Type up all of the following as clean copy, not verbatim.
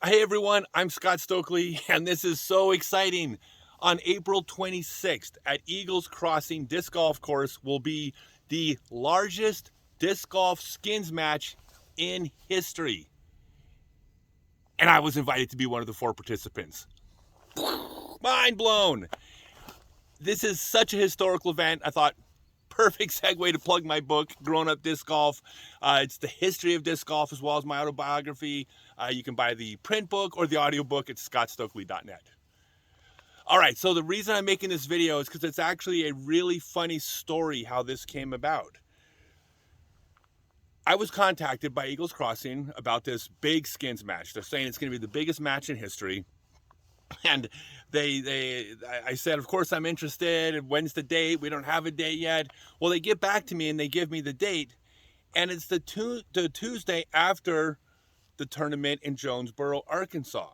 Hey everyone, I'm Scott Stokely, and this is so exciting. On April 26th at Eagles Crossing Disc Golf Course will be the largest disc golf skins match in history. And I was invited to be one of the 4 participants. Mind blown. This is such a historical event. I thought, perfect segue to plug my book, Growing Up Disc Golf. It's the history of disc golf as well as my autobiography. You can buy the print book or the audiobook at scottstokely.net. All right, so the reason I'm making this video is because it's actually a really funny story how this came about. I was contacted by Eagles Crossing about this big skins match. They're saying it's going to be the biggest match in history. And I said, of course I'm interested. When's the date? We don't have a date yet. Well, they get back to me and they give me the date. And it's the Tuesday after the tournament in Jonesboro, Arkansas.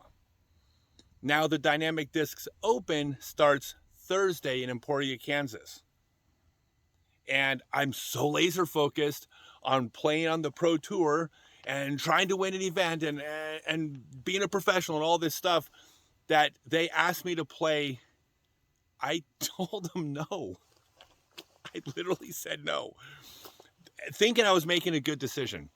Now the Dynamic Discs Open starts Thursday in Emporia, Kansas. And I'm so laser focused on playing on the pro tour and trying to win an event and being a professional and all this stuff that they asked me to play. I told them no. I literally said no, thinking I was making a good decision.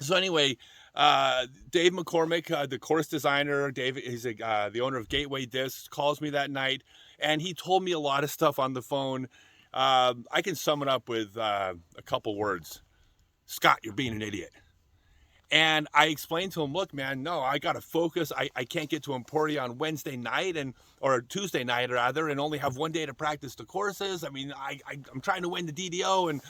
So anyway, Dave McCormick, the course designer, he's the owner of Gateway Discs, calls me that night, and he told me a lot of stuff on the phone. I can sum it up with a couple words. Scott, you're being an idiot. And I explained to him, look, man, no, I got to focus. I can't get to Emporia on Wednesday night or Tuesday night rather, and only have one day to practice the courses. I mean, I'm trying to win the DDO and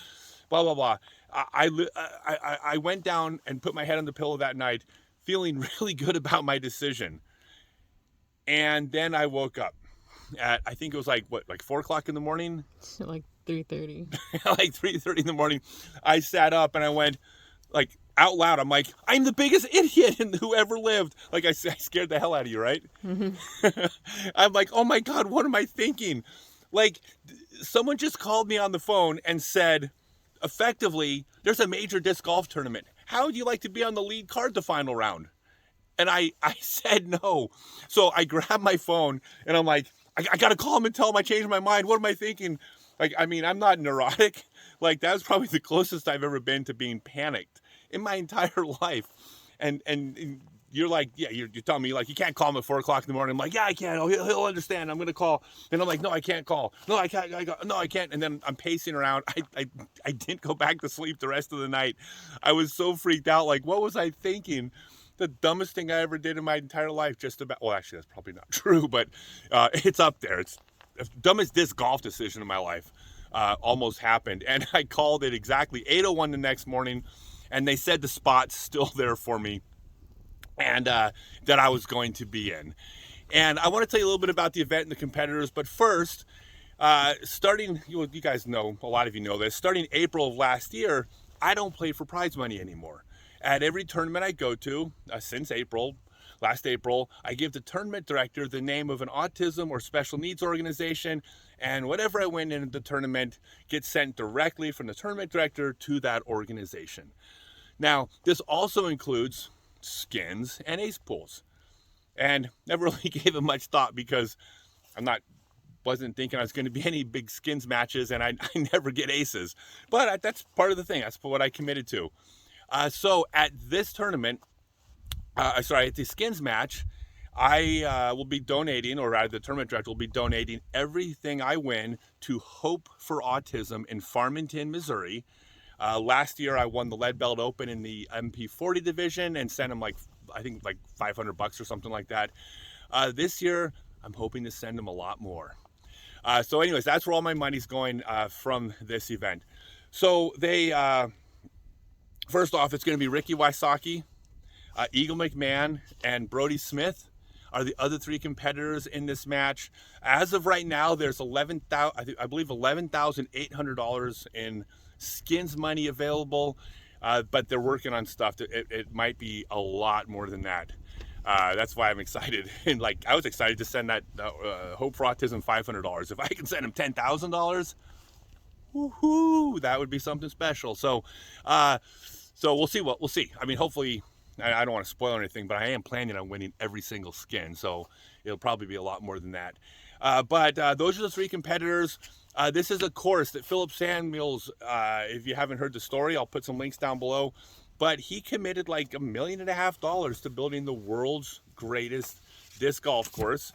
blah, blah, blah. I went down and put my head on the pillow that night feeling really good about my decision. And then I woke up at, I think it was like 4 o'clock in the morning? Like 3:30. Like 3:30 in the morning. I sat up and I went, like, out loud, I'm like, I'm the biggest idiot who ever lived. Like, I scared the hell out of you, right? Mm-hmm. I'm like, oh my God, what am I thinking? Like, someone just called me on the phone and said, effectively, there's a major disc golf tournament. How would you like to be on the lead card the final round? And I said no. So I grabbed my phone and I'm like, I got to call him and tell him I changed my mind. What am I thinking? Like, I mean, I'm not neurotic. Like, that was probably the closest I've ever been to being panicked in my entire life. And you're like, yeah, you're telling me, like, you can't call him at 4 o'clock in the morning. I'm like, yeah, I can. Oh, he'll understand. I'm going to call. And I'm like, no, I can't call. No, I can't. No, I can't. And then I'm pacing around. I didn't go back to sleep the rest of the night. I was so freaked out. Like, what was I thinking? The dumbest thing I ever did in my entire life, just about. Well, actually, that's probably not true, but it's up there. It's the dumbest disc golf decision in my life. Almost happened. And I called it exactly 8:01 the next morning. And they said the spot's still there for me and that I was going to be in. And I want to tell you a little bit about the event and the competitors. But first, starting, you guys know, a lot of you know this, starting April of last year, I don't play for prize money anymore. At every tournament I go to, since last April, I give the tournament director the name of an autism or special needs organization, and whatever I win in the tournament gets sent directly from the tournament director to that organization. Now, this also includes skins and ace pools. And never really gave it much thought because wasn't thinking I was going to be any big skins matches, and I never get aces. But that's part of the thing. That's what I committed to. So at this tournament, at the skins match, I will be donating, or rather the tournament director will be donating everything I win to Hope for Autism in Farmington, Missouri. Last year I won the Lead Belt Open in the MP40 division and sent him I think $500 or something like that. This year I'm hoping to send him a lot more. So anyways, that's where all my money's going from this event. So they, first off, it's going to be Ricky Wysocki, Eagle McMahon, and Brodie Smith are the other 3 competitors in this match. As of right now, there's $11,800 in skins money available, but they're working on stuff. It might be a lot more than that. That's why I'm excited. And I was excited to send that Hope for Autism $500. If I can send him $10,000, woohoo, that would be something special. So we'll see. I mean, hopefully I don't want to spoil anything, but I am planning on winning every single skin, so it'll probably be a lot more than that. But those are the 3 competitors. This is a course that Philip Samuels, if you haven't heard the story, I'll put some links down below. But he committed like $1.5 million to building the world's greatest disc golf course.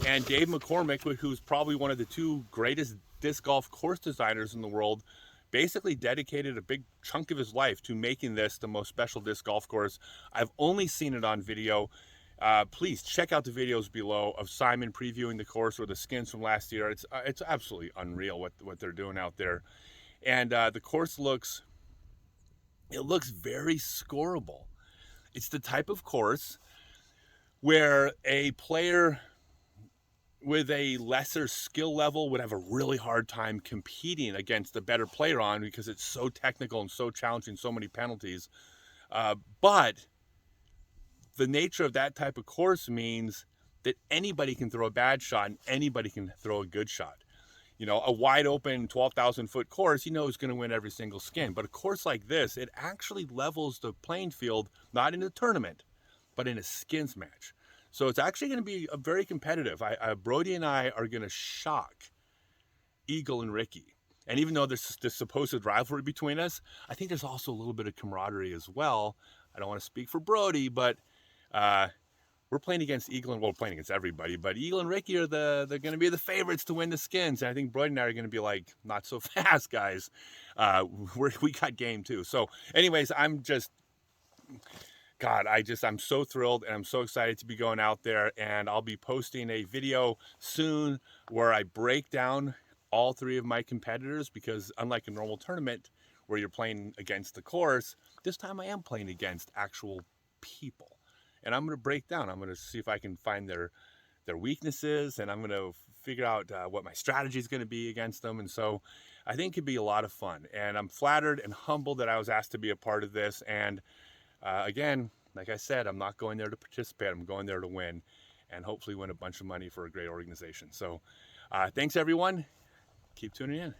And Dave McCormick, who's probably one of the 2 greatest disc golf course designers in the world, basically dedicated a big chunk of his life to making this the most special disc golf course. I've only seen it on video. Please check out the videos below of Simon previewing the course or the skins from last year. It's absolutely unreal what they're doing out there. And the course looks very scoreable. It's the type of course where a player with a lesser skill level would have a really hard time competing against a better player on, because it's so technical and so challenging, so many penalties. But the nature of that type of course means that anybody can throw a bad shot and anybody can throw a good shot. You know, a wide open 12,000 foot course, you know who's going to win every single skin. But a course like this, it actually levels the playing field, not in a tournament, but in a skins match. So it's actually going to be a very competitive. Brodie and I are going to shock Eagle and Ricky. And even though there's this supposed rivalry between us, I think there's also a little bit of camaraderie as well. I don't want to speak for Brodie, but we're playing against Eagle, and we're playing against everybody. But Eagle and Ricky are they're going to be the favorites to win the skins. And I think Brodie and I are going to be like, not so fast, guys. We got game too. So anyways, I'm so thrilled, and I'm so excited to be going out there, and I'll be posting a video soon where I break down all 3 of my competitors, because unlike a normal tournament where you're playing against the course, this time I am playing against actual people. And I'm going to break down. I'm going to see if I can find their weaknesses, and I'm going to figure out what my strategy is going to be against them. And so I think it could be a lot of fun, and I'm flattered and humbled that I was asked to be a part of this. And again, like I said, I'm not going there to participate. I'm going there to win, and hopefully win a bunch of money for a great organization. So thanks, everyone. Keep tuning in.